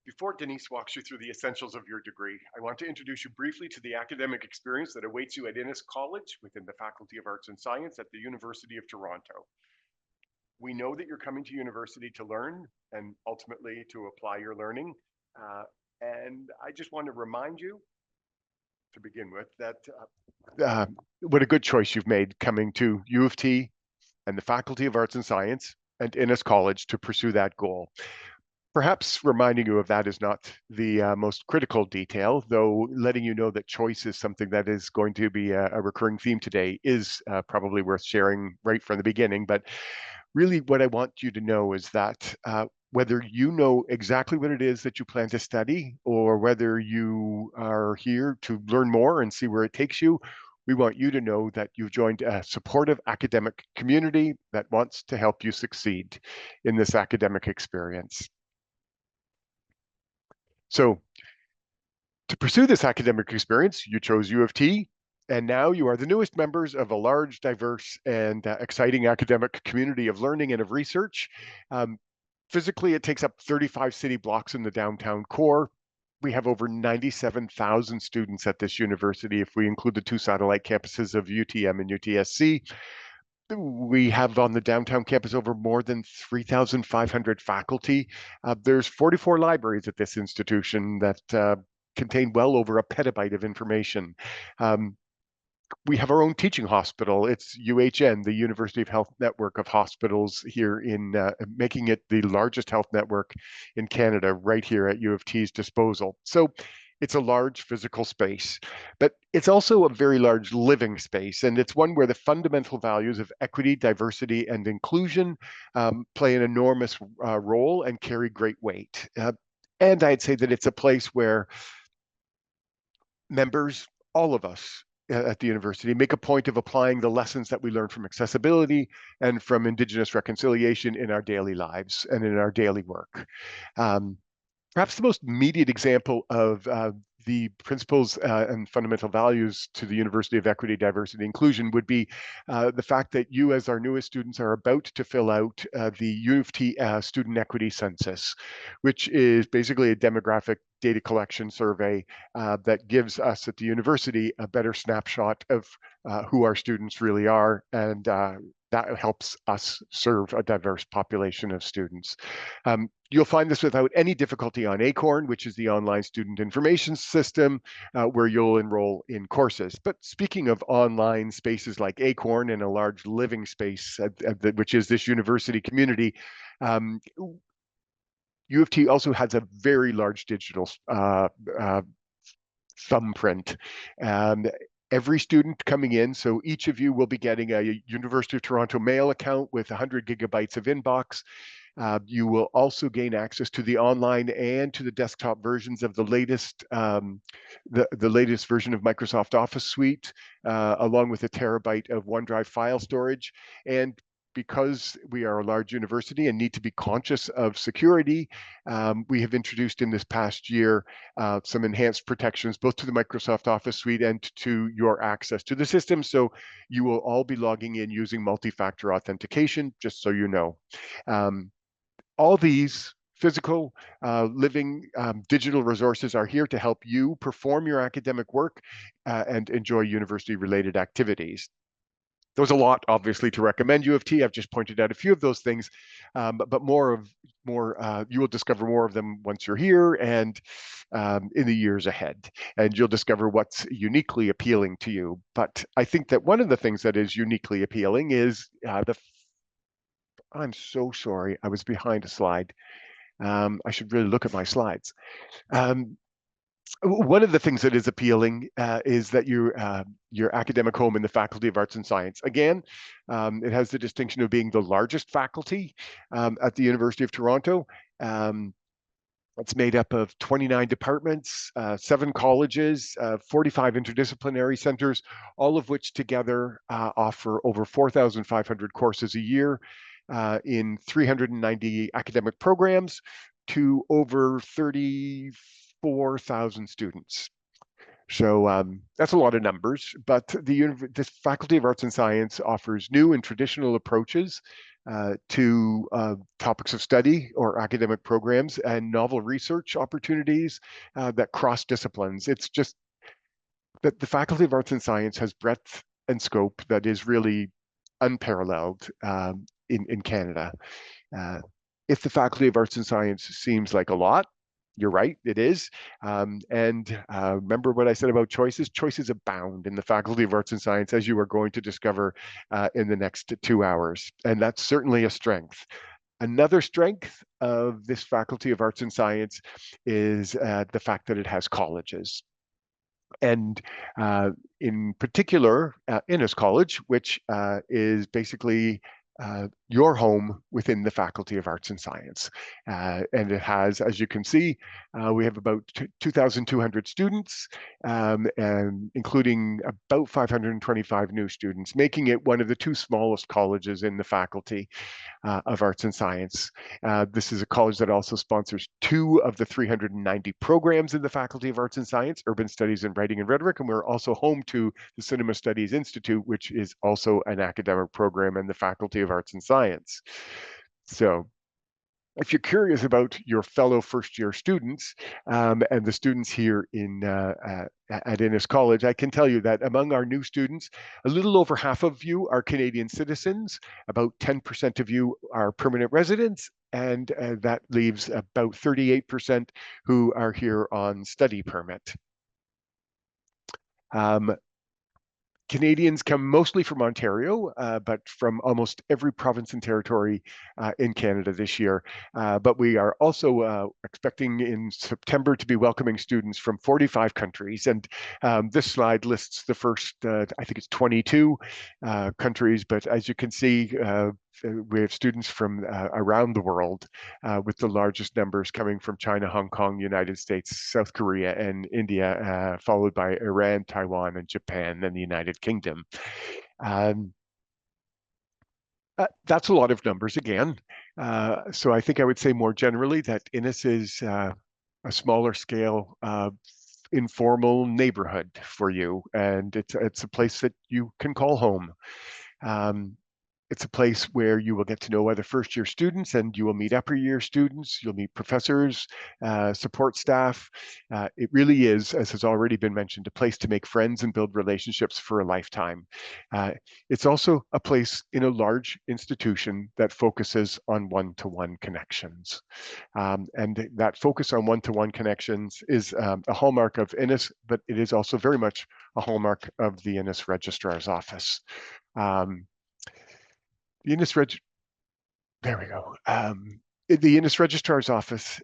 Before Denise walks you through the essentials of your degree, I want to introduce you briefly to the academic experience that awaits you at Innis College within the Faculty of Arts and Science at the University of Toronto. We know that you're coming to university to learn and ultimately to apply your learning. Uh, and I just want to remind you to begin with that what a good choice you've made coming to U of T and the Faculty of Arts and Science and Innis College to pursue that goal. Perhaps reminding you of that is not the most critical detail, though letting you know that choice is something that is going to be a recurring theme today is probably worth sharing right from the beginning. But really what I want you to know is that whether you know exactly what it is that you plan to study or whether you are here to learn more and see where it takes you, we want you to know that you've joined a supportive academic community that wants to help you succeed in this academic experience. So to pursue this academic experience, you chose U of T, and now you are the newest members of a large, diverse, and exciting academic community of learning and of research. Um, Physically, it takes up 35 city blocks in the downtown core. We have over 97,000 students at this university, if we include the two satellite campuses of UTM and UTSC. We have on the downtown campus over more than 3,500 faculty. There's 44 libraries at this institution that contain well over a petabyte of information. Um, we have our own teaching hospital. It's UHN, the University of Health Network of hospitals here in making it the largest health network in Canada right here at U of T's disposal. So it's a large physical space, but it's also a very large living space. And it's one where the fundamental values of equity, diversity, and inclusion play an enormous role and carry great weight. And I'd say that it's a place where members, all of us at the university, make a point of applying the lessons that we learn from accessibility and from Indigenous reconciliation in our daily lives and in our daily work. Um, Perhaps the most immediate example of the principles and fundamental values to the University of Equity, Diversity, Inclusion would be the fact that you, as our newest students, are about to fill out the U of T Student Equity Census, which is basically a demographic data collection survey that gives us at the university a better snapshot of who our students really are, and that helps us serve a diverse population of students. You'll find this without any difficulty on Acorn, which is the online student information system where you'll enroll in courses. But speaking of online spaces like Acorn and a large living space, which is this university community, U of T also has a very large digital thumbprint. Every student coming in, so each of you will be getting a University of Toronto mail account with 100 gigabytes of inbox. You will also gain access to the online and to the desktop versions of the latest version of Microsoft Office Suite, along with a terabyte of OneDrive file storage. And because we are a large university and need to be conscious of security, we have introduced in this past year some enhanced protections, both to the Microsoft Office Suite and to your access to the system. So you will all be logging in using multi-factor authentication, just so you know. All these physical, living, digital resources are here to help you perform your academic work and enjoy university-related activities. There's a lot, obviously, to recommend U of T. I've just pointed out a few of those things, but you will discover more of them once you're here and in the years ahead. And you'll discover what's uniquely appealing to you. But I think that one of the things that is uniquely appealing is I'm so sorry, I was behind a slide. I should really look at my slides. One of the things that is appealing is that your academic home in the Faculty of Arts and Science. Again, it has the distinction of being the largest faculty at the University of Toronto. It's made up of 29 departments, 7 colleges, 45 interdisciplinary centers, all of which together offer over 4,500 courses a year in 390 academic programs to over 34,000 students. So that's a lot of numbers, but the Faculty of Arts and Science offers new and traditional approaches to topics of study or academic programs and novel research opportunities that cross disciplines. It's just that the Faculty of Arts and Science has breadth and scope that is really unparalleled in Canada. Uh, if the Faculty of Arts and Science seems like a lot, you're right, it is. Remember what I said about choices? Choices abound in the Faculty of Arts and Science, as you are going to discover in the next 2 hours. And that's certainly a strength. Another strength of this Faculty of Arts and Science is the fact that it has colleges. And in particular, Innis College, which is basically your home within the Faculty of Arts and Science. And it has, as you can see, we have about 2,200 students, and including about 525 new students, making it one of the two smallest colleges in the Faculty of Arts and Science. This is a college that also sponsors 2 of the 390 programs in the Faculty of Arts and Science, Urban Studies and Writing and Rhetoric, and we're also home to the Cinema Studies Institute, which is also an academic program in the Faculty of Arts and Science. So if you're curious about your fellow first-year students and the students here at Innis College, I can tell you that among our new students, a little over half of you are Canadian citizens, about 10% of you are permanent residents, and that leaves about 38% who are here on study permit. Canadians come mostly from Ontario, but from almost every province and territory in Canada this year. But we are also expecting in September to be welcoming students from 45 countries. And this slide lists the first, I think it's 22 countries, but as you can see, we have students from around the world, with the largest numbers coming from China, Hong Kong, United States, South Korea, and India, followed by Iran, Taiwan, and Japan, and the United Kingdom. Um, that's a lot of numbers again. So I think I would say more generally that Innis is a smaller scale, informal neighborhood for you, and it's a place that you can call home. Um, it's a place where you will get to know other first year students, and you will meet upper year students. You'll meet professors, support staff. It really is, as has already been mentioned, a place to make friends and build relationships for a lifetime. It's also a place in a large institution that focuses on one-to-one connections. And that focus on one-to-one connections is a hallmark of Innis, but it is also very much a hallmark of the Innis Registrar's office. The Innis there we go. The Innis Registrar's office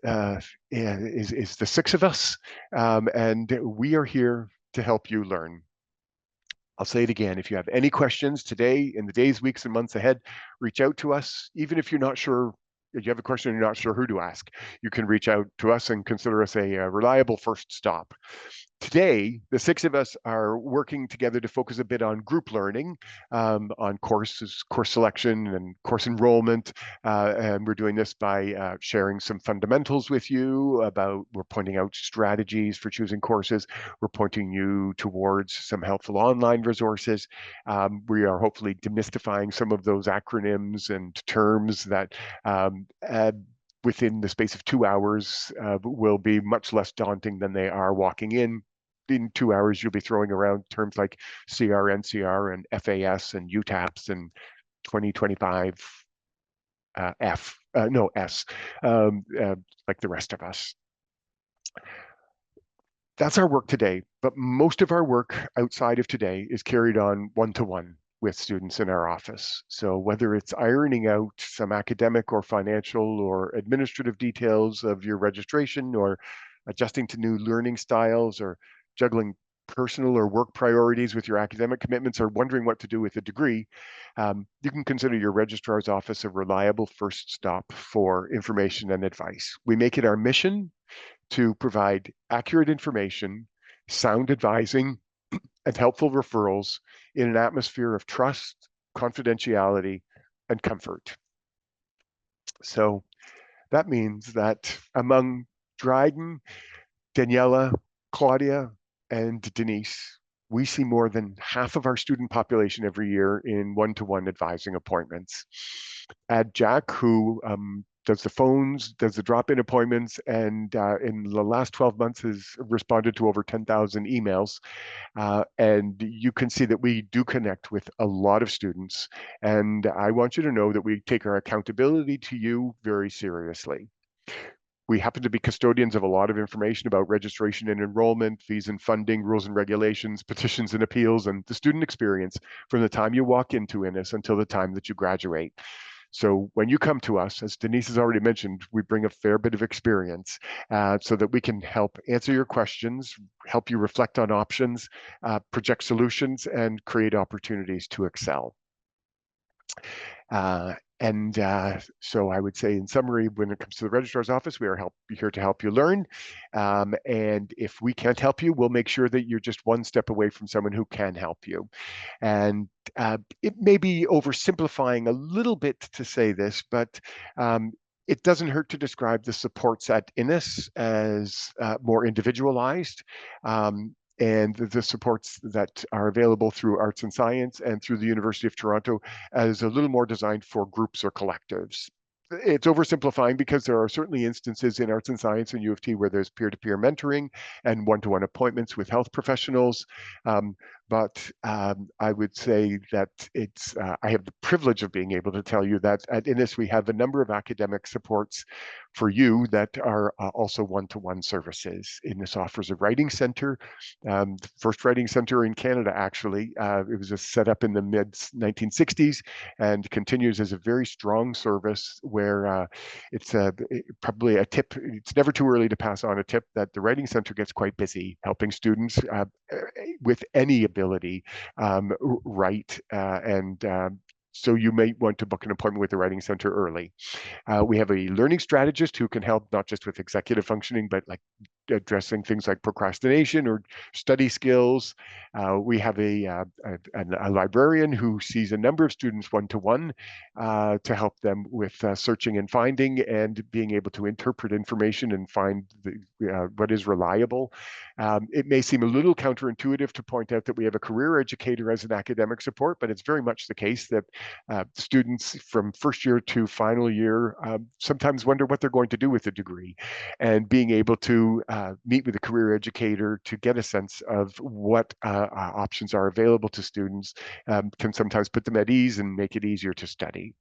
is the 6 of us, and we are here to help you learn. I'll say it again. If you have any questions today, in the days, weeks, and months ahead, reach out to us. Even if you're not sure, if you have a question and you're not sure who to ask, you can reach out to us and consider us a reliable first stop. Today, the 6 of us are working together to focus a bit on group learning, on course selection and course enrollment. And we're doing this by sharing some fundamentals with you about, we're pointing out strategies for choosing courses. We're pointing you towards some helpful online resources. We are hopefully demystifying some of those acronyms and terms that within the space of 2 hours will be much less daunting than they are walking in. In 2 hours, you'll be throwing around terms like CR, NCR, and FAS, and UTAPs, and 2025 S, like the rest of us. That's our work today, but most of our work outside of today is carried on one-to-one with students in our office. So whether it's ironing out some academic or financial or administrative details of your registration, or adjusting to new learning styles, or juggling personal or work priorities with your academic commitments, or wondering what to do with a degree, you can consider your registrar's office a reliable first stop for information and advice. We make it our mission to provide accurate information, sound advising, and helpful referrals in an atmosphere of trust, confidentiality, and comfort. So that means that among Dryden, Daniela, Claudia, and Denise, we see more than half of our student population every year in one-to-one advising appointments. Add Jack, who does the phones, does the drop-in appointments, and in the last 12 months has responded to over 10,000 emails. And you can see that we do connect with a lot of students. And I want you to know that we take our accountability to you very seriously. We happen to be custodians of a lot of information about registration and enrollment, fees and funding, rules and regulations, petitions and appeals, and the student experience from the time you walk into Innis until the time that you graduate. So when you come to us, as Denise has already mentioned, we bring a fair bit of experience so that we can help answer your questions, help you reflect on options, project solutions, and create opportunities to excel. So I would say, in summary, when it comes to the registrar's office, we are here to help you learn. And if we can't help you, we'll make sure that you're just one step away from someone who can help you. And it may be oversimplifying a little bit to say this, but it doesn't hurt to describe the supports at Innis as more individualized. And the supports that are available through Arts and Science and through the University of Toronto as a little more designed for groups or collectives. It's oversimplifying because there are certainly instances in Arts and Science and U of T where there's peer-to-peer mentoring and one-to-one appointments with health professionals. But I would say that I have the privilege of being able to tell you that at Innis we have a number of academic supports for you that are also one-to-one services. Innis offers a writing center, the first writing center in Canada, actually. It was set up in the mid-1960s and continues as a very strong service where it's probably a tip. It's never too early to pass on a tip that the writing center gets quite busy helping students with any ability write. So you may want to book an appointment with the Writing Center early. We have a learning strategist who can help not just with executive functioning, but like addressing things like procrastination or study skills. We have a librarian who sees a number of students one-to-one to help them with searching and finding and being able to interpret information and find what is reliable. It may seem a little counterintuitive to point out that we have a career educator as an academic support, but it's very much the case that students from first year to final year sometimes wonder what they're going to do with a degree. And being able to meet with a career educator to get a sense of what options are available to students can sometimes put them at ease and make it easier to study.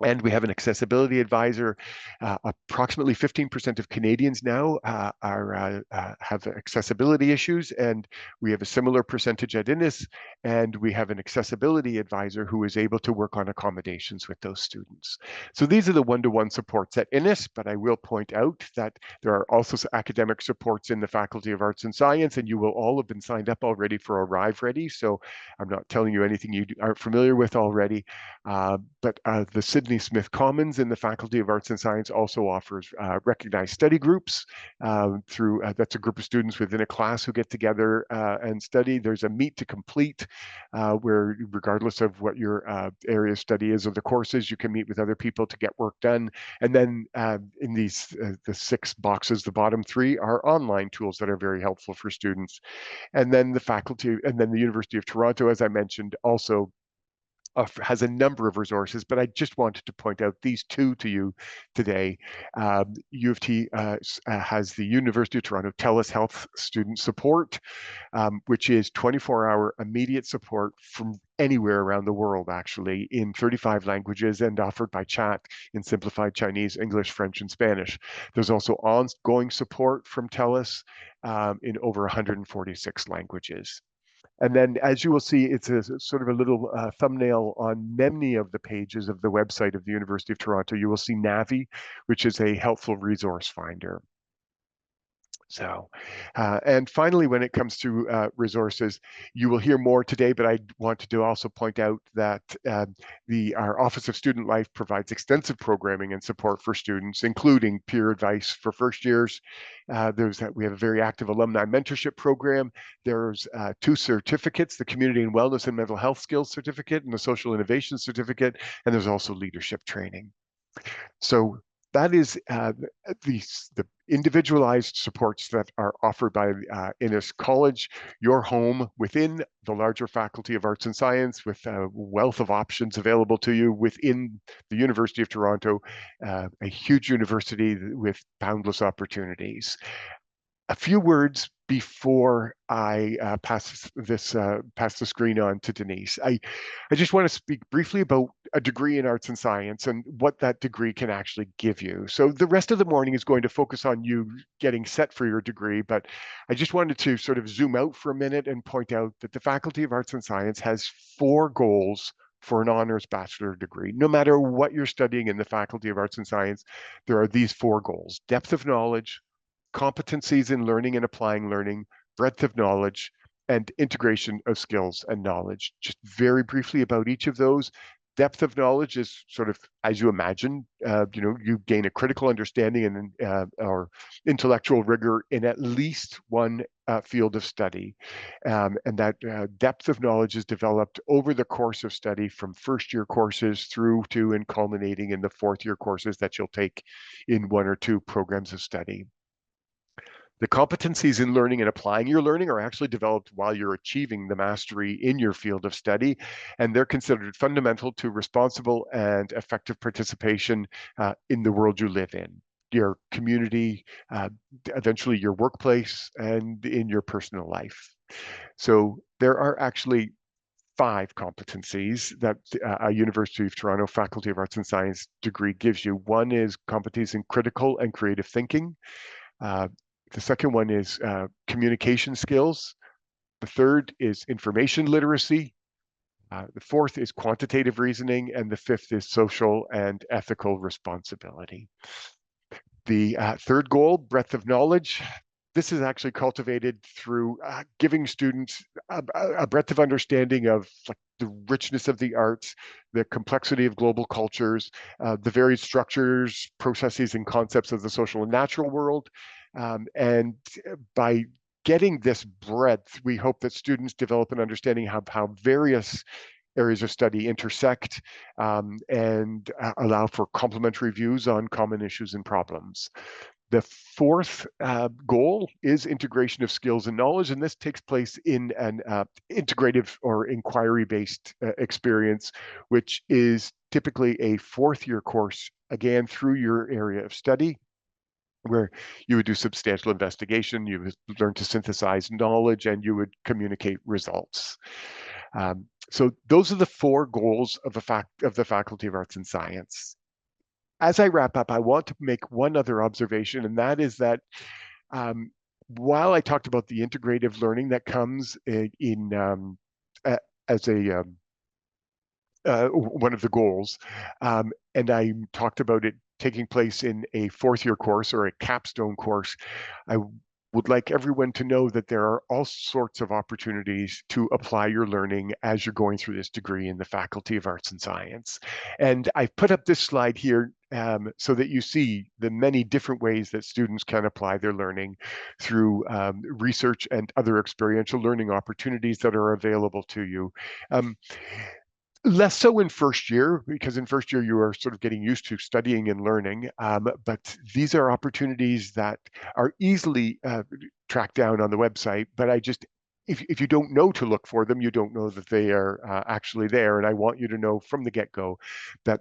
And we have an accessibility advisor. Approximately 15% of Canadians now have accessibility issues, and we have a similar percentage at Innis. And we have an accessibility advisor who is able to work on accommodations with those students. So these are the one-to-one supports at Innis, but I will point out that there are also academic supports in the Faculty of Arts and Science, and you will all have been signed up already for Arrive Ready. So I'm not telling you anything you aren't familiar with already, but the Sydney Smith Commons in the Faculty of Arts and Science also offers recognized study groups through that's a group of students within a class who get together and study. There's a meet to complete where regardless of what your area of study is or the courses, you can meet with other people to get work done. And then in these the 6 boxes, the bottom 3 are online tools that are very helpful for students. And then the University of Toronto, as I mentioned, also has a number of resources, but I just wanted to point out these 2 to you today. U of T has the University of Toronto Telehealth Student Support, which is 24-hour immediate support from anywhere around the world, actually, in 35 languages and offered by chat in simplified Chinese, English, French, and Spanish. There's also ongoing support from TELUS in over 146 languages. And then, as you will see, it's a sort of a little thumbnail on many of the pages of the website of the University of Toronto. You will see Navi, which is a helpful resource finder. So, and finally, when it comes to resources, you will hear more today, but I wanted to also point out that our Office of Student Life provides extensive programming and support for students, including peer advice for first years. We have a very active alumni mentorship program. There's 2 certificates, the Community and Wellness and Mental Health Skills Certificate and the Social Innovation Certificate, and there's also leadership training. So That is the individualized supports that are offered by Innis College, your home within the larger Faculty of Arts and Science, with a wealth of options available to you within the University of Toronto, a huge university with boundless opportunities. A few words before I pass the screen on to Denise. I just want to speak briefly about a degree in arts and science and what that degree can actually give you. So the rest of the morning is going to focus on you getting set for your degree, but I just wanted to sort of zoom out for a minute and point out that the Faculty of Arts and Science has 4 goals for an honors bachelor degree. No matter what you're studying in the Faculty of Arts and Science, there are these 4 goals: depth of knowledge, competencies in learning and applying learning, breadth of knowledge, and integration of skills and knowledge. Just very briefly about each of those. Depth of knowledge is sort of as you imagine. You gain a critical understanding and or intellectual rigor in at least one field of study, and that depth of knowledge is developed over the course of study, from first-year courses through to and culminating in the fourth-year courses that you'll take in 1 or 2 programs of study. The competencies in learning and applying your learning are actually developed while you're achieving the mastery in your field of study, and they're considered fundamental to responsible and effective participation in the world you live in, your community, eventually your workplace, and in your personal life. So there are actually 5 competencies that a University of Toronto Faculty of Arts and Science degree gives you. One is competencies in critical and creative thinking. Uh, the second one is communication skills. The third is information literacy. The fourth is quantitative reasoning, and the fifth is social and ethical responsibility. The third goal, breadth of knowledge. This is actually cultivated through giving students a breadth of understanding of like the richness of the arts, the complexity of global cultures, the varied structures, processes, and concepts of the social and natural world. And by getting this breadth, we hope that students develop an understanding of how various areas of study intersect, and allow for complementary views on common issues and problems. The fourth goal is integration of skills and knowledge, and this takes place in an integrative or inquiry-based experience, which is typically a fourth-year course, again, through your area of study, where you would do substantial investigation, you would learn to synthesize knowledge, and you would communicate results. So those are the 4 goals of the Faculty of Arts and Science. As I wrap up, I want to make one other observation, and that is that while I talked about the integrative learning that comes as a one of the goals, and I talked about it taking place in a fourth-year course or a capstone course, I would like everyone to know that there are all sorts of opportunities to apply your learning as you're going through this degree in the Faculty of Arts and Science. And I've put up this slide here so that you see the many different ways that students can apply their learning through research and other experiential learning opportunities that are available to you. Less so in first year, because in first year you are sort of getting used to studying and learning, but these are opportunities that are easily tracked down on the website. But if you don't know to look for them, you don't know that they are actually there. And I want you to know from the get-go that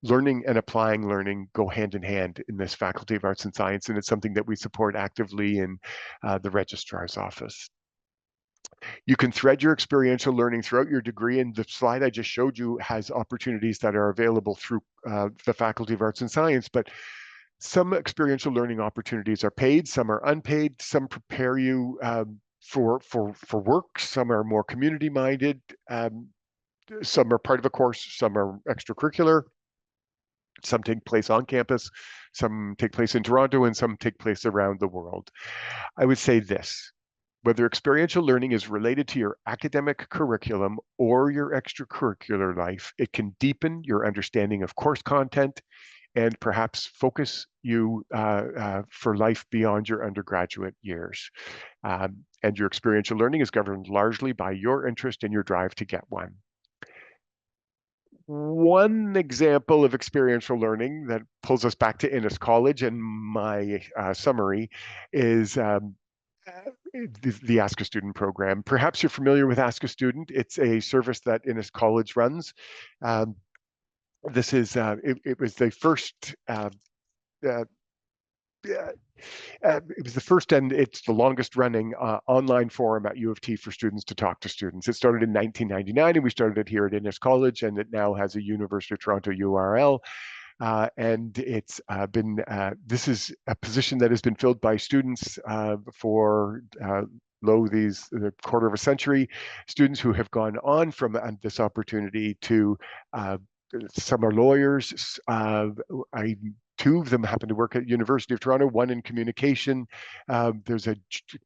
learning and applying learning go hand in hand in this Faculty of Arts and Science, and it's something that we support actively in the Registrar's office. You can thread your experiential learning throughout your degree, and the slide I just showed you has opportunities that are available through the Faculty of Arts and Science, but some experiential learning opportunities are paid, some are unpaid, some prepare you for work, some are more community-minded, some are part of a course, some are extracurricular, some take place on campus, some take place in Toronto, and some take place around the world. I would say this: whether experiential learning is related to your academic curriculum or your extracurricular life, it can deepen your understanding of course content and perhaps focus you for life beyond your undergraduate years. And your experiential learning is governed largely by your interest and your drive to get one. One example of experiential learning that pulls us back to Innis College, and my summary is the Ask a Student program. Perhaps you're familiar with Ask a Student. It's a service that Innis College runs. Um, this is it was the first uh, it was the first, and it's the longest running online forum at U of T for students to talk to students. It started in 1999, and we started it here at Innis College, and it now has a University of Toronto URL. And it's been, this is a position that has been filled by students for these quarter of a century, students who have gone on from this opportunity to some are lawyers. Two of them happen to work at University of Toronto, one in communication. There's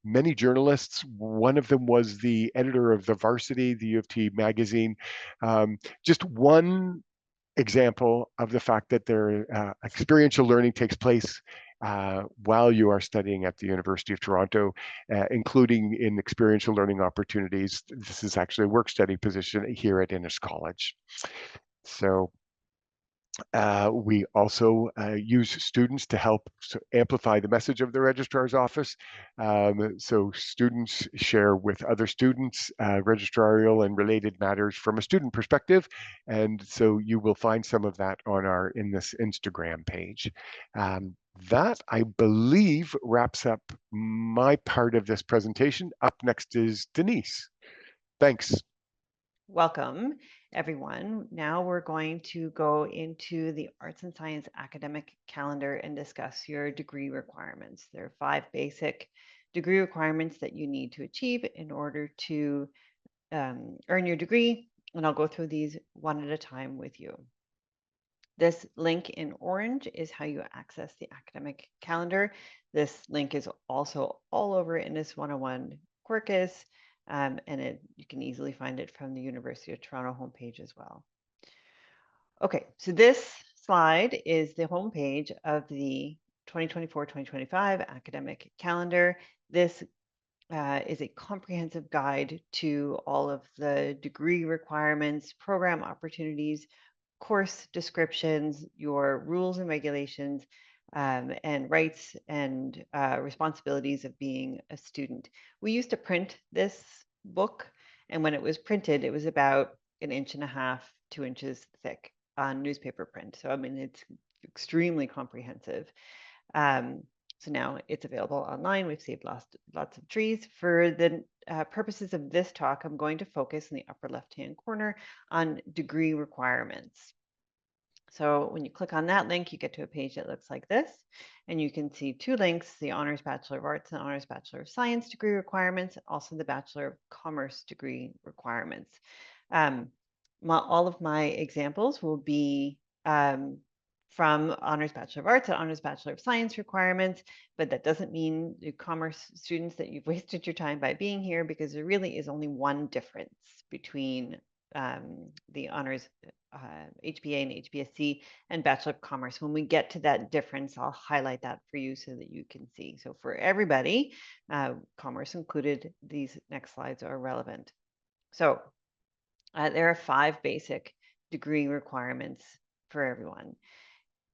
many journalists. One of them was the editor of the Varsity, the U of T magazine. Just one example of the fact that experiential learning takes place while you are studying at the University of Toronto, including in experiential learning opportunities. This is actually a work study position here at Innis College. So we also use students to help amplify the message of the registrar's office. So students share with other students registrarial and related matters from a student perspective. And so you will find some of that in this Instagram page. That, I believe, wraps up my part of this presentation. Up next is Denise. Thanks. Welcome, everyone. Now we're going to go into the Arts and Science academic calendar and discuss your degree requirements. There are 5 basic degree requirements that you need to achieve in order to earn your degree, and I'll go through these one at a time with you. This link in orange is how you access the academic calendar. This link is also all over Innis 101 Quirkus, and you can easily find it from the University of Toronto homepage as well. Okay, so this slide is the homepage of the 2024-2025 academic calendar. This is a comprehensive guide to all of the degree requirements, program opportunities, course descriptions, your rules and regulations, and rights and responsibilities of being a student. We used to print this book, and when it was printed, it was about 1.5 to 2 inches thick on newspaper print. So, I mean, it's extremely comprehensive. So now it's available online. We've saved lots of trees. For the purposes of this talk, I'm going to focus in the upper left-hand corner on degree requirements. So when you click on that link, you get to a page that looks like this, and you can see 2 links, the Honors Bachelor of Arts and Honors Bachelor of Science degree requirements, also the Bachelor of Commerce degree requirements. All of my examples will be from Honors Bachelor of Arts and Honors Bachelor of Science requirements, but that doesn't mean the commerce students that you've wasted your time by being here, because there really is only one difference between the honors HBA and HBSC and Bachelor of Commerce. When we get to that difference, I'll highlight that for you so that you can see. So for everybody, commerce included, these next slides are relevant. So there are 5 basic degree requirements for everyone.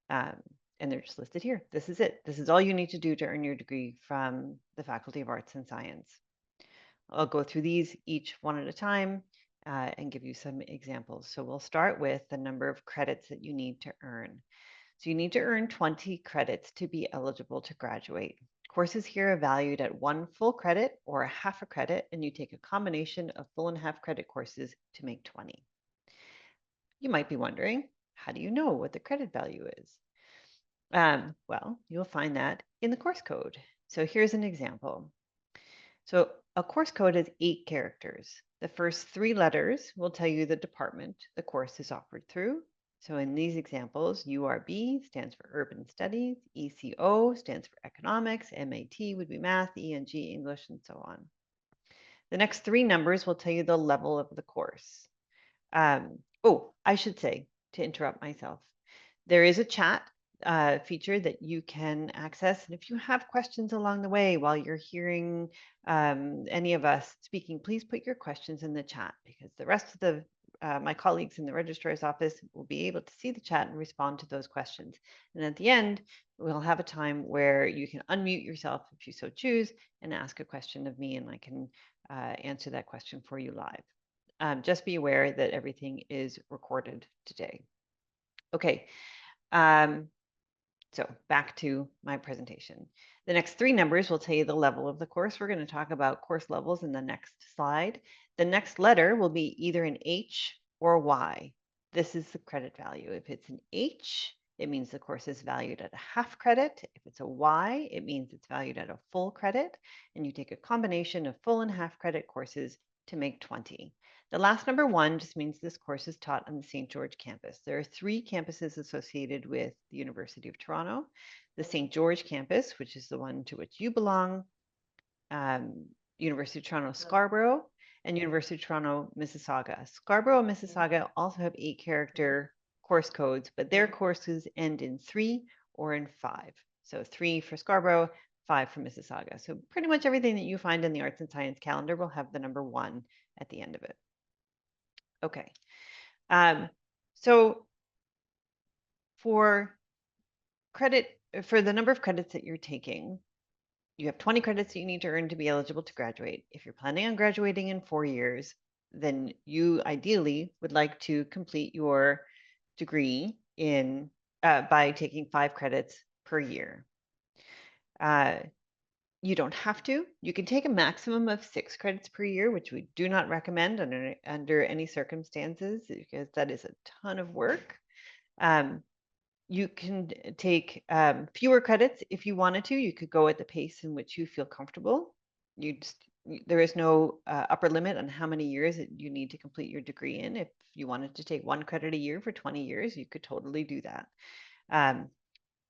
And they're just listed here. This is it. This is all you need to do to earn your degree from the Faculty of Arts and Science. I'll go through these each one at a time and give you some examples. So we'll start with the number of credits that you need to earn. So you need to earn 20 credits to be eligible to graduate. Courses here are valued at 1 full credit or a half a credit, and you take a combination of full and half credit courses to make 20. You might be wondering, how do you know what the credit value is? Well, you'll find that in the course code. So here's an example. So a course code is 8 characters. The first 3 letters will tell you the department the course is offered through. So in these examples, URB stands for Urban Studies, ECO stands for Economics, MAT would be Math, ENG English, and so on. The next 3 numbers will tell you the level of the course. I should say, to interrupt myself, there is a chat feature that you can access. And if you have questions along the way while you're hearing any of us speaking, please put your questions in the chat, because the rest of the my colleagues in the registrar's office will be able to see the chat and respond to those questions. And at the end, we'll have a time where you can unmute yourself if you so choose and ask a question of me, and I can answer that question for you live. Just be aware that everything is recorded today. Okay, so back to my presentation. The next three numbers will tell you the level of the course. We're going to talk about course levels in the next slide. The next letter will be either an H or Y. This is the credit value. If it's an H, it means the course is valued at a half credit. If it's a Y, it means it's valued at a full credit. And you take a combination of full and half credit courses to make 20. The last number 1 just means this course is taught on the St. George campus. There are 3 campuses associated with the University of Toronto. The St. George campus, which is the one to which you belong, University of Toronto Scarborough, and University of Toronto Mississauga. Scarborough and Mississauga also have 8-character course codes, but their courses end in 3 or in 5. So 3 for Scarborough, 5 for Mississauga. So pretty much everything that you find in the Arts and Science calendar will have the number 1 at the end of it. Okay. So for the number of credits that you're taking, you have 20 credits that you need to earn to be eligible to graduate. If you're planning on graduating in 4 years, then you ideally would like to complete your degree in by taking 5 credits per year. You don't have to. You can take a maximum of 6 credits per year, which we do not recommend under any circumstances because that is a ton of work. You can take fewer credits if you wanted to. You could go at the pace in which you feel comfortable. There is no upper limit on how many years that you need to complete your degree in. If you wanted to take 1 credit a year for 20 years, you could totally do that.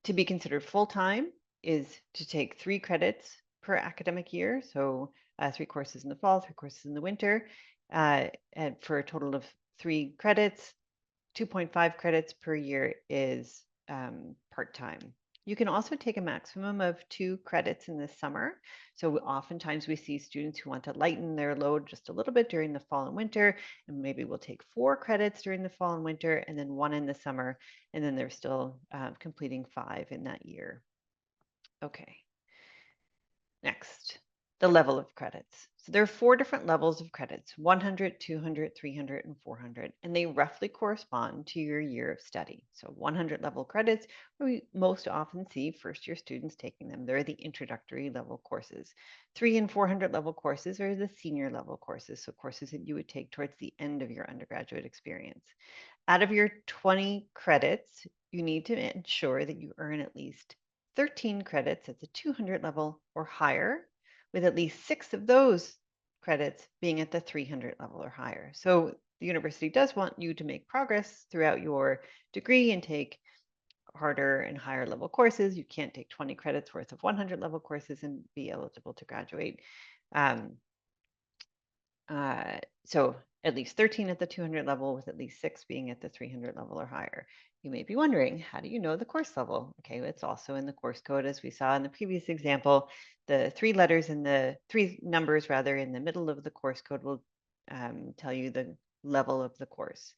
To be considered full-time is to take 3 credits per academic year. So 3 courses in the fall, 3 courses in the winter, and for a total of 3 credits. 2.5 credits per year is part-time. You can also take a maximum of 2 credits in the summer. So oftentimes we see students who want to lighten their load just a little bit during the fall and winter, and maybe we'll take 4 credits during the fall and winter, and then 1 in the summer, and then they're still completing 5 in that year. Okay. Next, the level of credits. So there are 4 different levels of credits: 100, 200, 300, and 400, and they roughly correspond to your year of study. So 100 level credits, we most often see first-year students taking them. They're the introductory level courses. 300 and 400 level courses are the senior level courses, so courses that you would take towards the end of your undergraduate experience. Out of your 20 credits, you need to ensure that you earn at least 13 credits at the 200 level or higher, with at least 6 of those credits being at the 300 level or higher. So the university does want you to make progress throughout your degree and take harder and higher level courses. You can't take 20 credits worth of 100 level courses and be eligible to graduate. So at least 13 at the 200 level, with at least 6 being at the 300 level or higher. You may be wondering, how do you know the course level? Okay, it's also in the course code, as we saw in the previous example. The 3 numbers rather in the middle of the course code will tell you the level of the course.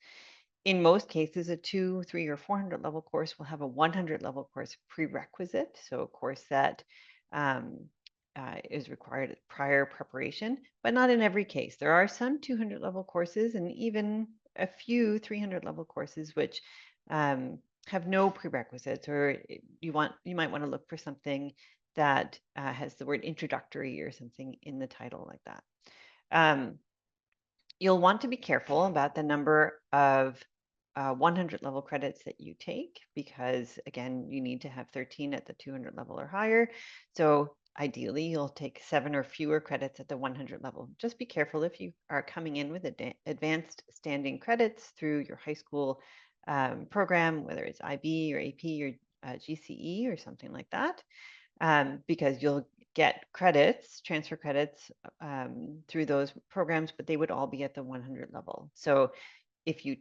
In most cases, a 200, 300, or 400 level course will have a 100 level course prerequisite, so a course that is required prior preparation, but not in every case. There are some 200 level courses and even a few 300 level courses which have no prerequisites, or you might want to look for something that has the word introductory or something in the title like that. You'll want to be careful about the number of 100 level credits that you take, because again, you need to have 13 at the 200 level or higher. So ideally, you'll take 7 or fewer credits at the 100 level. Just be careful if you are coming in with advanced standing credits through your high school program, whether it's IB or AP or GCE or something like that, because you'll get credits, transfer credits through those programs, but they would all be at the 100 level. So if you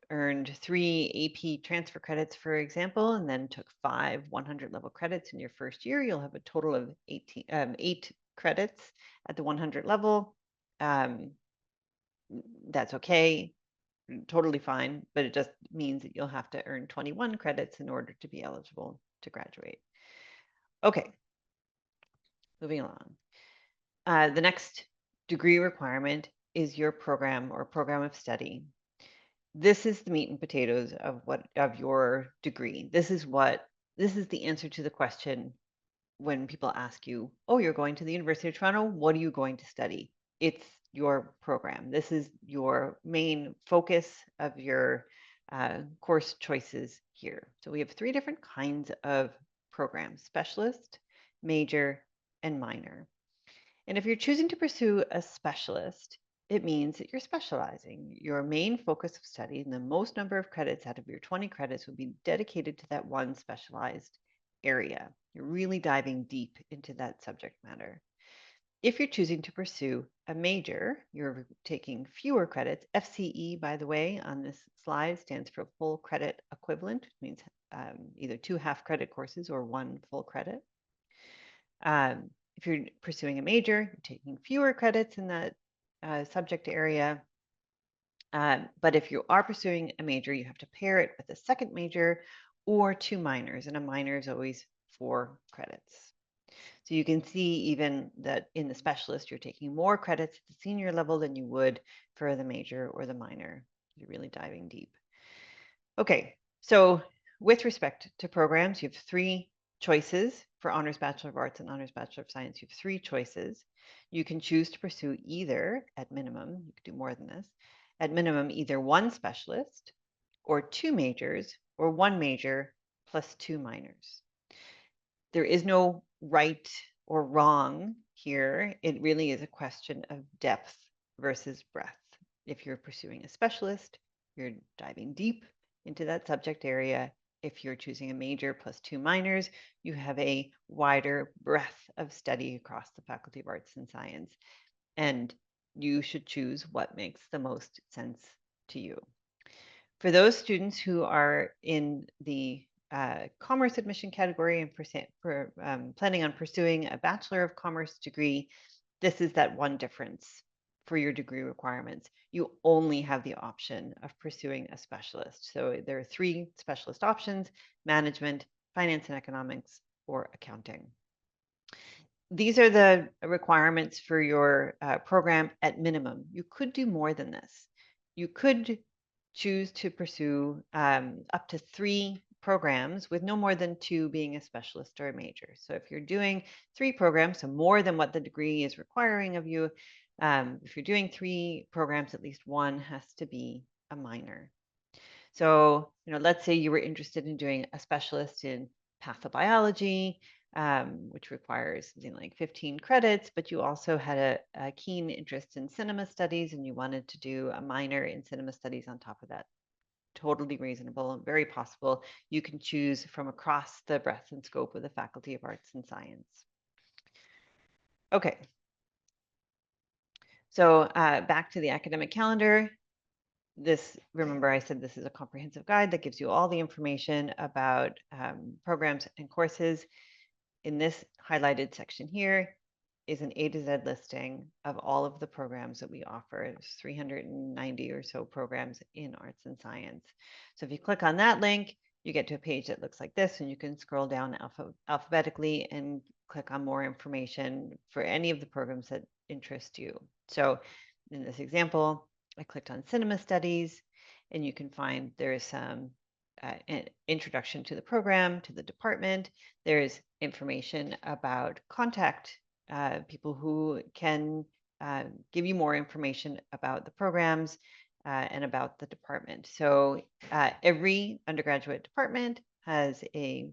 earned 3 AP transfer credits, for example, and then took 5 100 level credits in your first year, you'll have a total of 8 credits at the 100 level. That's okay. totally fine, but it just means that you'll have to earn 21 credits in order to be eligible to graduate. Okay, moving along. The next degree requirement is your program or program of study. This is the meat and potatoes of your degree. This is the answer to the question when people ask you, "Oh, you're going to the University of Toronto. What are you going to study?" It's your program. This is your main focus of your course choices here. So we have three different kinds of programs: specialist, major, and minor. And if you're choosing to pursue a specialist, it means that you're specializing. Your main focus of study and the most number of credits out of your 20 credits will be dedicated to that one specialized area. You're really diving deep into that subject matter. If you're choosing to pursue a major, you're taking fewer credits. FCE, by the way, on this slide stands for full credit equivalent, which means either 2 half credit courses or 1 full credit. If you're pursuing a major, you're taking fewer credits in that subject area. But if you are pursuing a major, you have to pair it with a second major or 2 minors, and a minor is always 4 credits. So you can see even that in the specialist, you're taking more credits at the senior level than you would for the major or the minor. You're really diving deep. Okay, so with respect to programs, you have 3 choices for Honors Bachelor of Arts and Honors Bachelor of Science. You have 3 choices. You can choose to pursue either, at minimum, you could do more than this, at minimum, either 1 specialist or 2 majors or 1 major plus 2 minors. There is no right or wrong here. It really is a question of depth versus breadth. If you're pursuing a specialist, you're diving deep into that subject area. If you're choosing a major plus 2 minors, you have a wider breadth of study across the Faculty of Arts and Science. And you should choose what makes the most sense to you. For those students who are in the commerce admission category and planning on pursuing a Bachelor of Commerce degree, this is that one difference for your degree requirements. You only have the option of pursuing a specialist. So there are 3 specialist options: management, finance and economics, or accounting. These are the requirements for your program at minimum. You could do more than this. You could choose to pursue up to 3 programs with no more than 2 being a specialist or a major. So if you're doing 3 programs, so more than what the degree is requiring of you, if you're doing 3 programs, at least 1 has to be a minor. So, let's say you were interested in doing a specialist in pathobiology, which requires something like 15 credits, but you also had a keen interest in cinema studies and you wanted to do a minor in cinema studies on top of that. Totally reasonable and very possible. You can choose from across the breadth and scope of the Faculty of Arts and Science. Okay. So back to the academic calendar. Remember I said this is a comprehensive guide that gives you all the information about programs and courses. In this highlighted section here is an A to Z listing of all of the programs that we offer. There's 390 or so programs in arts and science. So if you click on that link, you get to a page that looks like this, and you can scroll down alphabetically and click on more information for any of the programs that interest you. So in this example, I clicked on cinema studies, and you can find there's some an introduction to the program, to the department. There's information about contact people who can give you more information about the programs and about the department. So every undergraduate department has a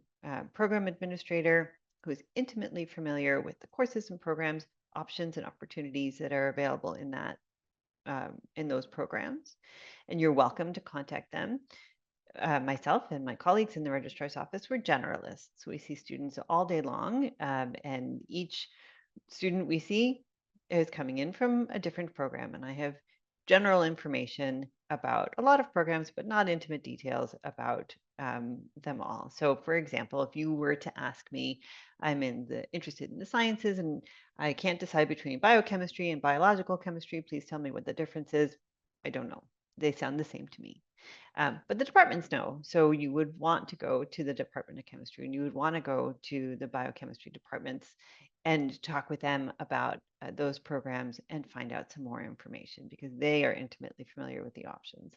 program administrator who is intimately familiar with the courses and programs, options and opportunities that are available in those programs. And you're welcome to contact them. Myself and my colleagues in the registrar's office, we're generalists. We see students all day long, and each student we see is coming in from a different program. And I have general information about a lot of programs, but not intimate details about them all. So for example, if you were to ask me, I'm interested in the sciences and I can't decide between biochemistry and biological chemistry, please tell me what the difference is. I don't know. They sound the same to me. But the departments know. So you would want to go to the Department of Chemistry and you would want to go to the biochemistry departments and talk with them about those programs and find out some more information because they are intimately familiar with the options.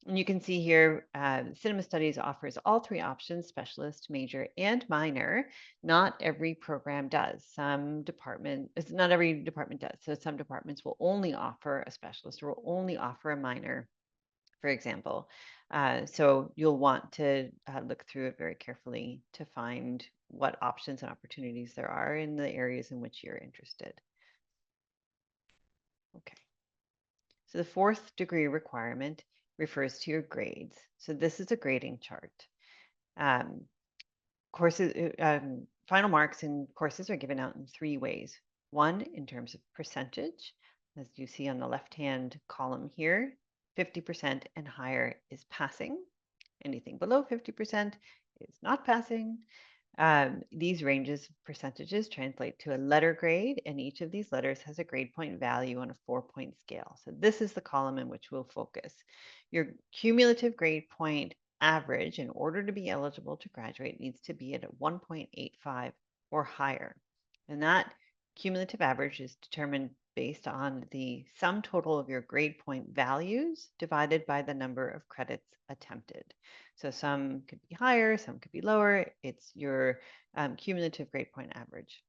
And you can see here, Cinema Studies offers all three options, specialist, major, and minor. Not every program does. Not every department does. So some departments will only offer a specialist or will only offer a minor, for example. So you'll want to look through it very carefully to find what options and opportunities there are in the areas in which you're interested. Okay. So the fourth degree requirement refers to your grades. So this is a grading chart. Um, final marks in courses are given out in three ways. One, in terms of percentage, as you see on the left-hand column here, 50% and higher is passing. Anything below 50% is not passing. These ranges of percentages translate to a letter grade, and each of these letters has a grade point value on a 4-point scale. So this is the column in which we'll focus. Your cumulative grade point average, in order to be eligible to graduate, needs to be at a 1.85 or higher. And that cumulative average is determined based on the sum total of your grade point values divided by the number of credits attempted. So some could be higher, some could be lower. It's your cumulative grade point average.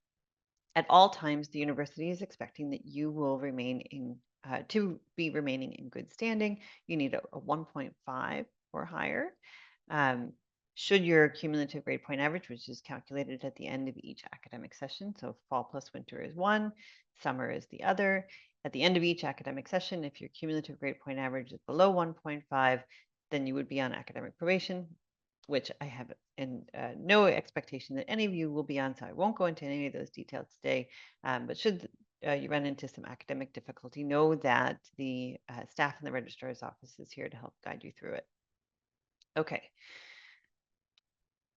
At all times, the university is expecting that you will remain remaining in good standing. You need a 1.5 or higher. Should your cumulative grade point average, which is calculated at the end of each academic session, so fall plus winter is one, summer is the other. At the end of each academic session, if your cumulative grade point average is below 1.5, then you would be on academic probation, which I have no expectation that any of you will be on, so I won't go into any of those details today. But should you run into some academic difficulty, know that the staff in the registrar's office is here to help guide you through it. Okay,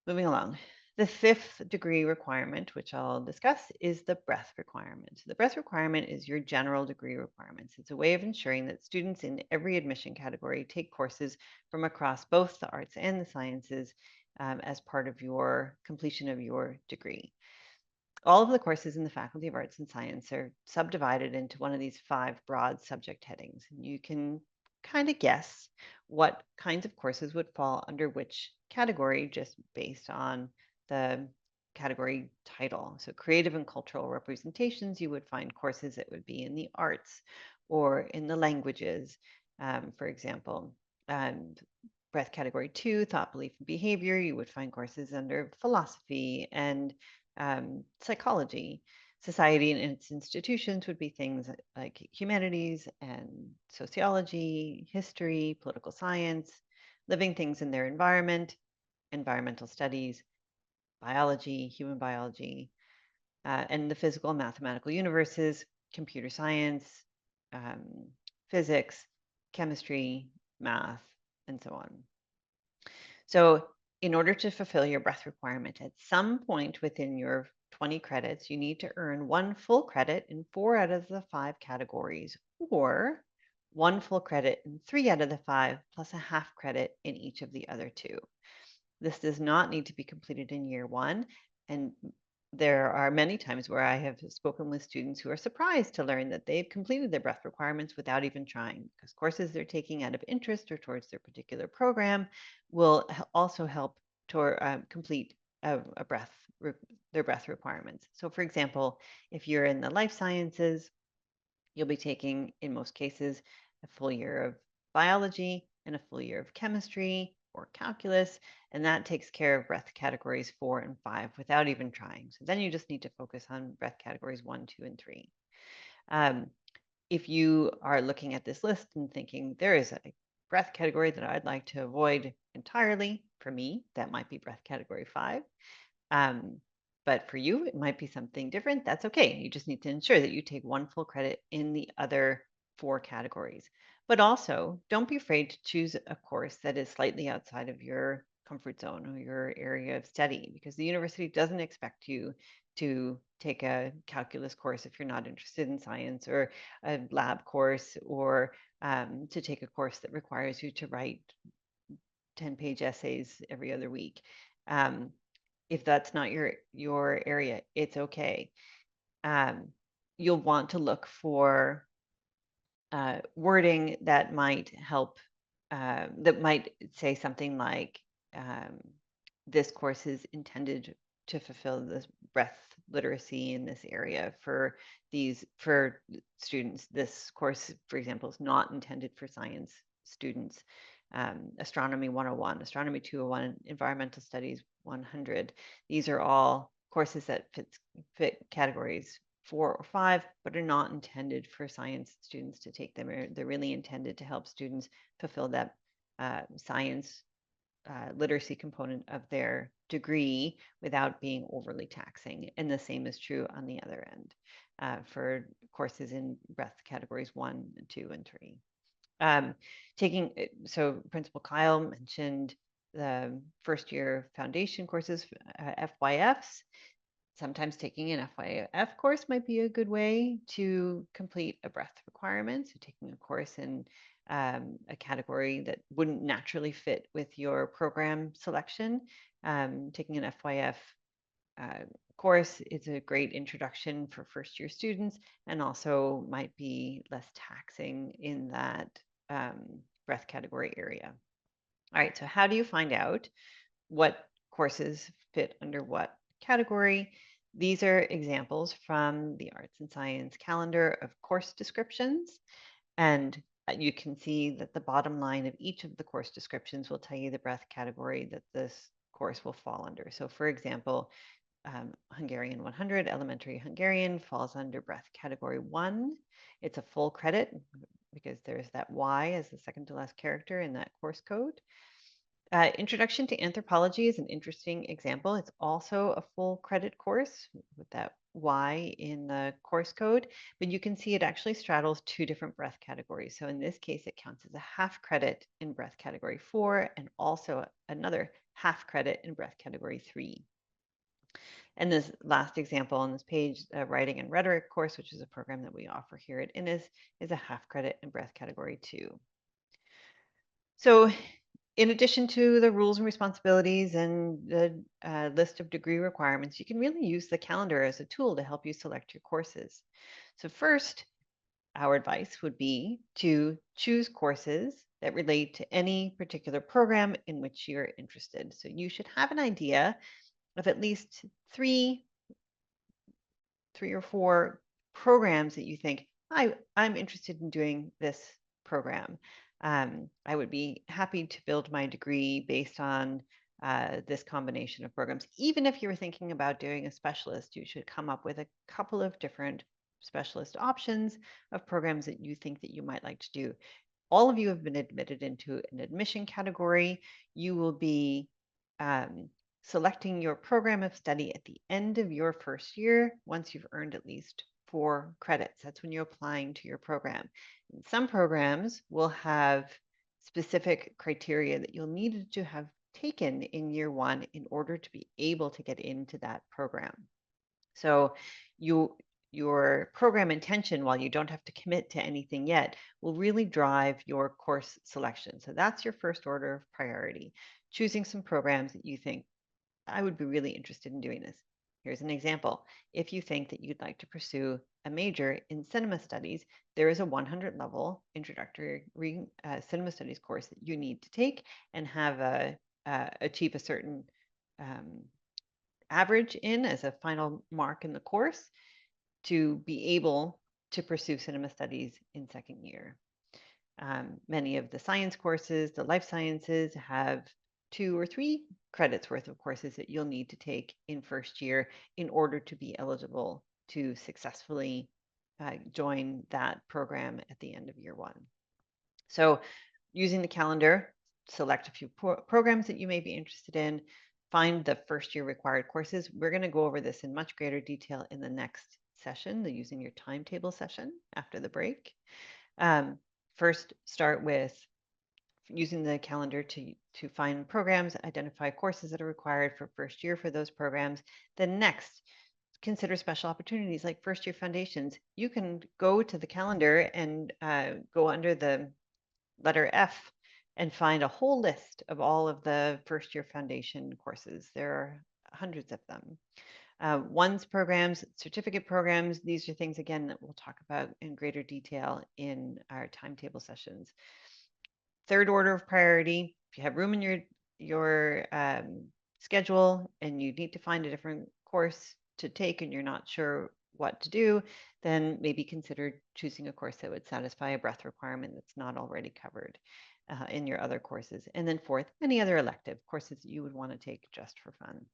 moving along. The fifth degree requirement, which I'll discuss, is the breadth requirement. The breadth requirement is your general degree requirements. It's a way of ensuring that students in every admission category take courses from across both the arts and the sciences as part of your completion of your degree. All of the courses in the Faculty of Arts and Science are subdivided into one of these 5 broad subject headings. And you can kind of guess what kinds of courses would fall under which category just based on the category title. So creative and cultural representations, you would find courses that would be in the arts or in the languages, for example. And breadth category 2, thought, belief, and behavior, you would find courses under philosophy and psychology. Society and its institutions would be things like humanities and sociology, history, political science, living things in their environment, environmental studies, biology, human biology, and the physical and mathematical universes, computer science, um, physics, chemistry, math, and so on. So in order to fulfill your breadth requirement, at some point within your 20 credits, you need to earn 1 full credit in 4 out of the 5 categories, or 1 full credit in 3 out of the 5, plus a half credit in each of the other 2. This does not need to be completed in year 1, and there are many times where I have spoken with students who are surprised to learn that they've completed their breadth requirements without even trying, because courses they're taking out of interest or towards their particular program will also help to complete a their breadth requirements. So for example, if you're in the life sciences, you'll be taking, in most cases, a full year of biology and a full year of chemistry or calculus, and that takes care of breadth categories 4 and 5 without even trying. So then you just need to focus on breadth categories 1, 2, and 3. If you are looking at this list and thinking there is a breadth category that I'd like to avoid entirely, for me, that might be breadth category 5. But for you, it might be something different. That's okay. You just need to ensure that you take 1 full credit in the other 4 categories. But also, don't be afraid to choose a course that is slightly outside of your comfort zone or your area of study, because the university doesn't expect you to take a calculus course if you're not interested in science, or a lab course, or to take a course that requires you to write 10-page essays every other week. If that's not your area, it's okay. You'll want to look for wording that might help, that might say something like, um, this course is intended to fulfill this breadth literacy in this area for students. This course, for example, is not intended for science students. Astronomy 101, Astronomy 201, Environmental Studies 100. These are all courses that fit categories 4 or 5, but are not intended for science students to take them. They're really intended to help students fulfill that science literacy component of their degree without being overly taxing. And the same is true on the other end for courses in breadth categories 1, 2, and 3. So Principal Kyle mentioned the first year foundation courses, FYFs. Sometimes taking an FYF course might be a good way to complete a breadth requirement. So taking a course in a category that wouldn't naturally fit with your program selection. Taking an FYF course is a great introduction for first year students, and also might be less taxing in that breadth category area. All right, so how do you find out what courses fit under what category? These are examples from the Arts and Science calendar of course descriptions. And you can see that the bottom line of each of the course descriptions will tell you the breadth category that this course will fall under. So for example, Hungarian 100, elementary Hungarian, falls under breadth category 1. It's a full credit because there's that Y as the second to last character in that course code. Introduction to Anthropology is an interesting example. It's also a full credit course with that Y in the course code, but you can see it actually straddles 2 different breadth categories. So in this case, it counts as a half credit in breadth category 4 and also another half credit in breadth category 3. And this last example on this page, Writing and Rhetoric course, which is a program that we offer here at Innis, is a half credit in breadth category 2. So in addition to the rules and responsibilities and the list of degree requirements, you can really use the calendar as a tool to help you select your courses. So first, our advice would be to choose courses that relate to any particular program in which you're interested. So you should have an idea of at least three or four programs that you think, I'm interested in doing this program. I would be happy to build my degree based on this combination of programs. Even if you were thinking about doing a specialist, you should come up with a couple of different specialist options of programs that you think that you might like to do. All of you have been admitted into an admission category. You will be selecting your program of study at the end of your first year once you've earned at least 4 credits. That's when you're applying to your program. And some programs will have specific criteria that you'll need to have taken in year 1 in order to be able to get into that program. So your program intention, while you don't have to commit to anything yet, will really drive your course selection. So that's your first order of priority, choosing some programs that you think, I would be really interested in doing this. Here's an example. If you think that you'd like to pursue a major in cinema studies, there is a 100 level introductory cinema studies course that you need to take and have achieve a certain average in as a final mark in the course to be able to pursue cinema studies in second year. Many of the science courses, the life sciences, have 2 or 3 credits worth of courses that you'll need to take in first year in order to be eligible to successfully join that program at the end of year 1. So using the calendar, select a few programs that you may be interested in, find the first year required courses. We're going to go over this in much greater detail in the next session, the using your timetable session after the break. First, start with using the calendar to find programs, identify courses that are required for first year for those programs. Then next, consider special opportunities like first year foundations. You can go to the calendar and go under the letter F and find a whole list of all of the first year foundation courses. There are hundreds of them. ONES programs, certificate programs, these are things, again, that we'll talk about in greater detail in our timetable sessions. Third order of priority, if you have room in your schedule and you need to find a different course to take and you're not sure what to do, then maybe consider choosing a course that would satisfy a breadth requirement that's not already covered in your other courses. And then fourth, any other elective courses that you would want to take just for fun.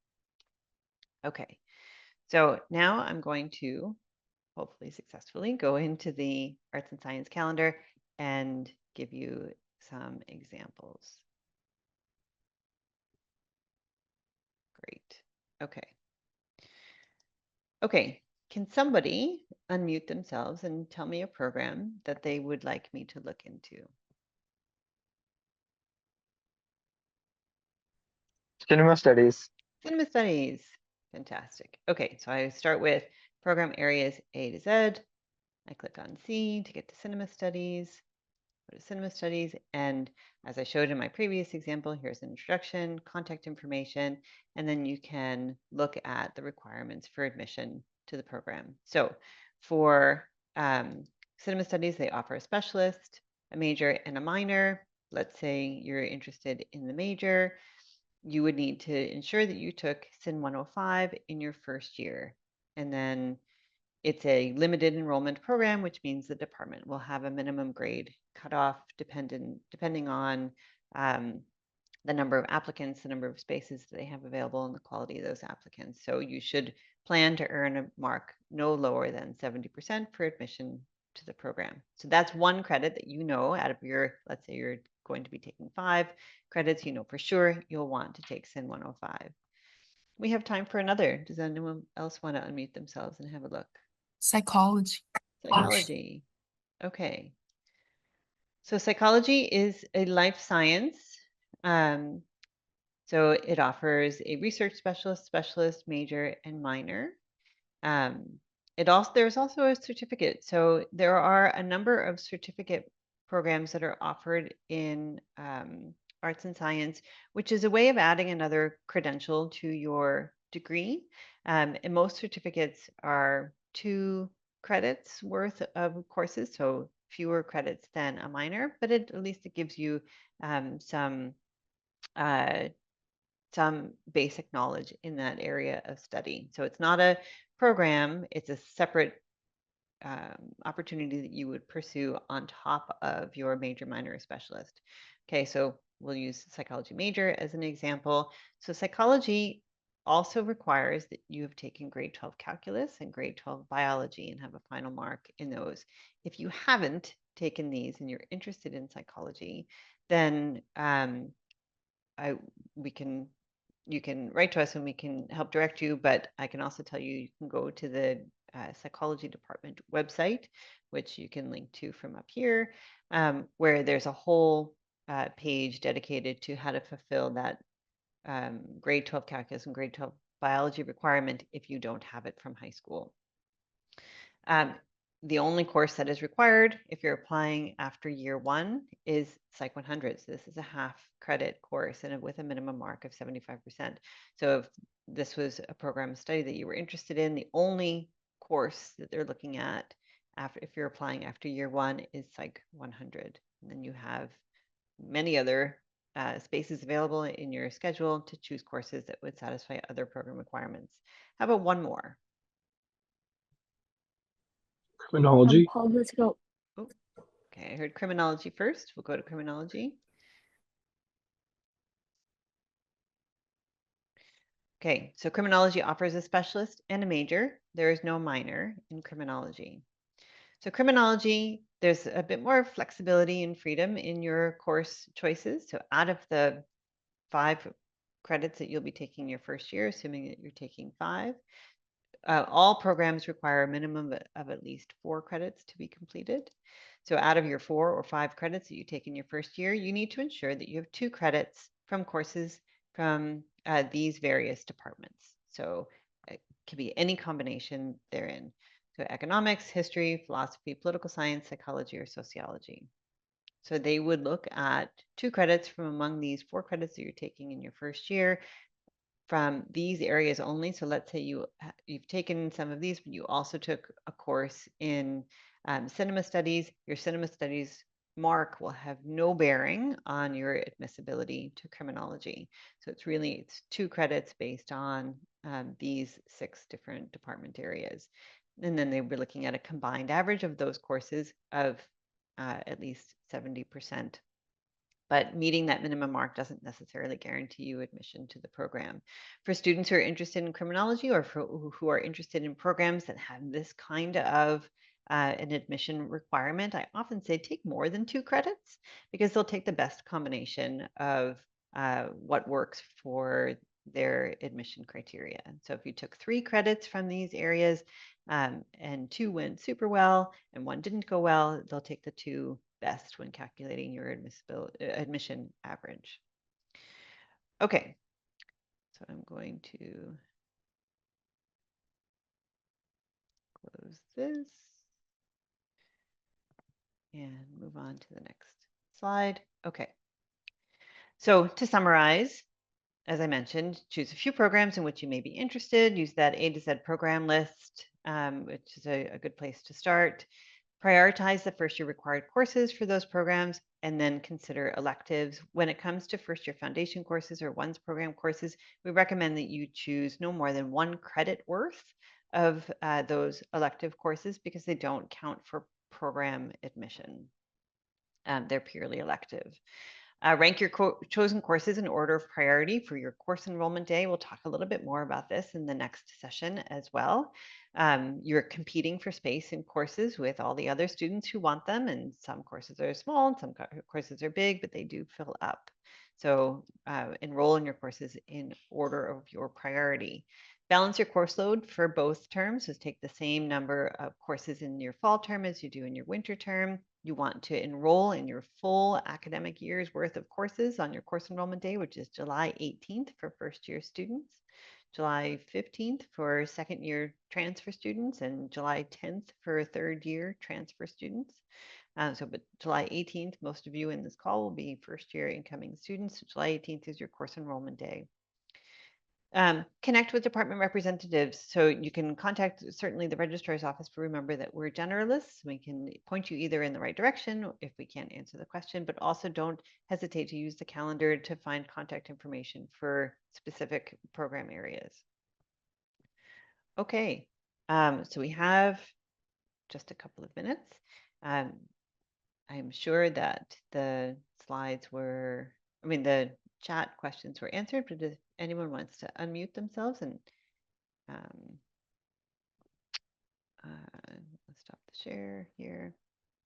Okay, so now I'm going to hopefully successfully go into the arts and science calendar and give you some examples. Great. Okay. Okay. Can somebody unmute themselves and tell me a program that they would like me to look into? Cinema studies. Cinema studies. Fantastic. Okay, so I start with program areas A to Z. I click on C to get to cinema studies. Go to cinema studies, and as I showed in my previous example, here's an introduction, contact information, and then you can look at the requirements for admission to the program. So for cinema studies, they offer a specialist, a major, and a minor. Let's say you're interested in the major. You would need to ensure that you took Cin 105 in your first year, and then it's a limited enrollment program, which means the department will have a minimum grade cutoff depending on the number of applicants, the number of spaces that they have available, and the quality of those applicants. So you should plan to earn a mark no lower than 70% for admission to the program. So that's one credit that you know out of your, let's say you're going to be taking 5 credits, you know for sure you'll want to take Cin 105. We have time for another. Does anyone else want to unmute themselves and have a look? Psychology. Psychology. Okay. So psychology is a life science. So it offers a research specialist, major, and minor. There's also a certificate. So there are a number of certificate programs that are offered in arts and science, which is a way of adding another credential to your degree. And most certificates are 2 credits worth of courses, so fewer credits than a minor, but at least it gives you some basic knowledge in that area of study. So it's not a program, it's a separate opportunity that you would pursue on top of your major, minor, or specialist. Okay, so we'll use psychology major as an example. So psychology also requires that you have taken grade 12 calculus and grade 12 biology and have a final mark in those. If you haven't taken these and you're interested in psychology, then you can write to us and we can help direct you, but I can also tell you can go to the psychology department website, which you can link to from up here, where there's a whole page dedicated to how to fulfill that grade 12 calculus and grade 12 biology requirement if you don't have it from high school. The only course that is required if you're applying after year 1 is Psych 100. So this is a half credit course and with a minimum mark of 75%. So if this was a program study that you were interested in, the only course that they're looking at if you're applying after year 1 is Psych 100. And then you have many other spaces available in your schedule to choose courses that would satisfy other program requirements. How about one more? Criminology. Let's go. Oh, okay, I heard criminology first. We'll go to criminology. Okay, so criminology offers a specialist and a major. There is no minor in criminology. So criminology, there's a bit more flexibility and freedom in your course choices. So out of the 5 credits that you'll be taking your first year, assuming that you're taking 5, all programs require a minimum of at least 4 credits to be completed. So out of your 4 or 5 credits that you take in your first year, you need to ensure that you have 2 credits from courses from these various departments. So can be any combination therein. So economics, history, philosophy, political science, psychology, or sociology. So they would look at 2 credits from among these 4 credits that you're taking in your first year from these areas only. So let's say you've taken some of these, but you also took a course in cinema studies. Your cinema studies mark will have no bearing on your admissibility to criminology. So it's 2 credits based on these 6 different department areas. And then they were looking at a combined average of those courses of at least 70%. But meeting that minimum mark doesn't necessarily guarantee you admission to the program. For students who are interested in criminology or who are interested in programs that have this kind of an admission requirement, I often say take more than 2 credits because they'll take the best combination of what works for their admission criteria. So if you took 3 credits from these areas and 2 went super well and 1 didn't go well, they'll take the 2 best when calculating your admission average. Okay, so I'm going to close this and move on to the next slide. Okay, so to summarize, as I mentioned, choose a few programs in which you may be interested. Use that A to Z program list, which is a good place to start. Prioritize the first year required courses for those programs, and then consider electives. When it comes to first year foundation courses or ONES program courses, we recommend that you choose no more than 1 credit worth of those elective courses because they don't count for program admission. They're purely elective. Rank your chosen courses in order of priority for your course enrollment day. We'll talk a little bit more about this in the next session as well. You're competing for space in courses with all the other students who want them, and some courses are small and some courses are big, but they do fill up. So enroll in your courses in order of your priority. Balance your course load for both terms. So take the same number of courses in your fall term as you do in your winter term. You want to enroll in your full academic year's worth of courses on your course enrollment day, which is July 18th for first year students, July 15th for second year transfer students, and July 10th for third year transfer students. But July 18th, most of you in this call will be first year incoming students. So July 18th is your course enrollment day. Connect with department representatives. So you can contact certainly the registrar's office, but remember that we're generalists. We can point you either in the right direction if we can't answer the question, but also don't hesitate to use the calendar to find contact information for specific program areas. Okay, so we have just a couple of minutes. I'm sure that the slides were, the chat questions were answered, but if anyone wants to unmute themselves and let's stop the share here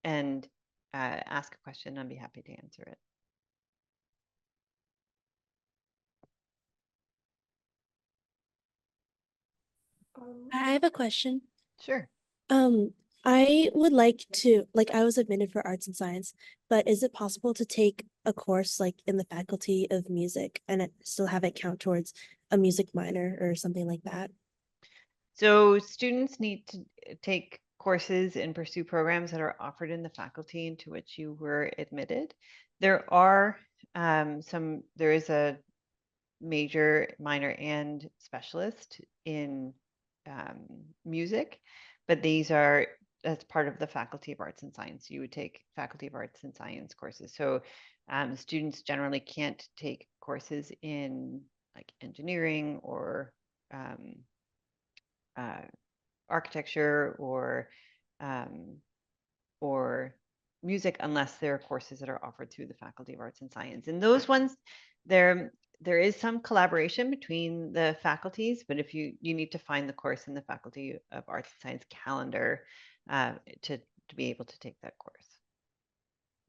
and ask a question, I'd be happy to answer it. I have a question. Sure. I would like to, I was admitted for arts and science, but is it possible to take a course like in the faculty of music and still have it count towards a music minor or something like that? So students need to take courses and pursue programs that are offered in the faculty into which you were admitted. There is a major, minor, and specialist in music, but these are as part of the Faculty of Arts and Science. You would take Faculty of Arts and Science courses. So students generally can't take courses in like engineering or architecture or music unless there are courses that are offered through the Faculty of Arts and Science. And those ones, there is some collaboration between the faculties, but if you need to find the course in the Faculty of Arts and Science calendar to be able to take that course.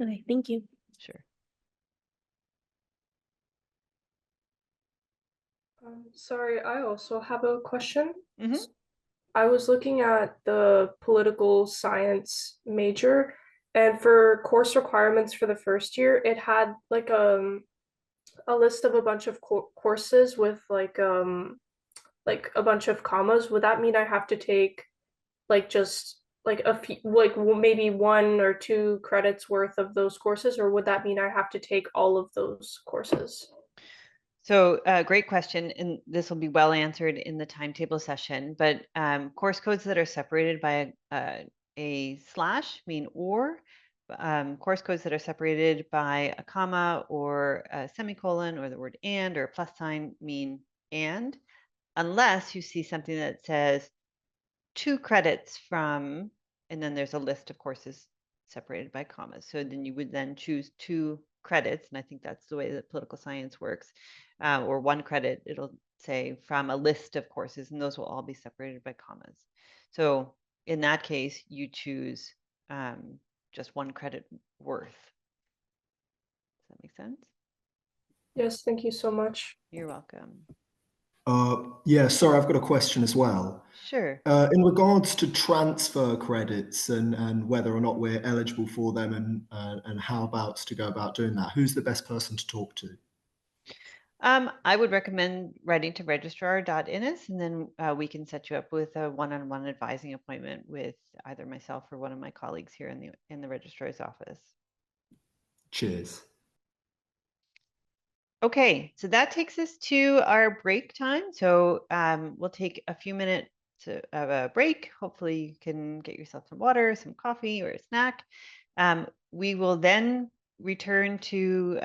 Okay, thank you. Sure. Sorry, I also have a question. Mm-hmm. I was looking at the political science major, and for course requirements for the first year, it had like a list of a bunch of courses with like like a bunch of commas, would that mean I have to take like just like a few, like maybe 1 or 2 credits worth of those courses, or would that mean I have to take all of those courses? So great question, and this will be well answered in the timetable session, but course codes that are separated by a slash mean or, course codes that are separated by a comma or a semicolon or the word and or a plus sign mean and, unless you see something that says 2 credits from, and then there's a list of courses separated by commas. So then you would then choose 2 credits, and I think that's the way that political science works, or 1 credit, it'll say from a list of courses, and those will all be separated by commas. So in that case, you choose just 1 credit worth. Does that make sense? Yes, thank you so much. You're welcome. Yeah, sorry, I've got a question as well. Sure. In regards to transfer credits and whether or not we're eligible for them and how about to go about doing that, who's the best person to talk to? I would recommend writing to registrar.innis, and then we can set you up with a one-on-one advising appointment with either myself or one of my colleagues here in the registrar's office. Cheers. Okay, so that takes us to our break time. So we'll take a few minutes of a break. Hopefully you can get yourself some water, some coffee, or a snack. We will then return to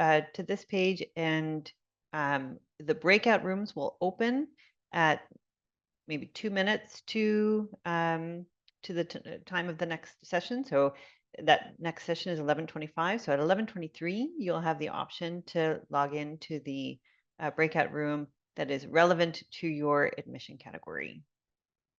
this page, and the breakout rooms will open at maybe 2 minutes to the time of the next session. So that next session is 11:25. So at 11:23, you'll have the option to log into the breakout room that is relevant to your admission category.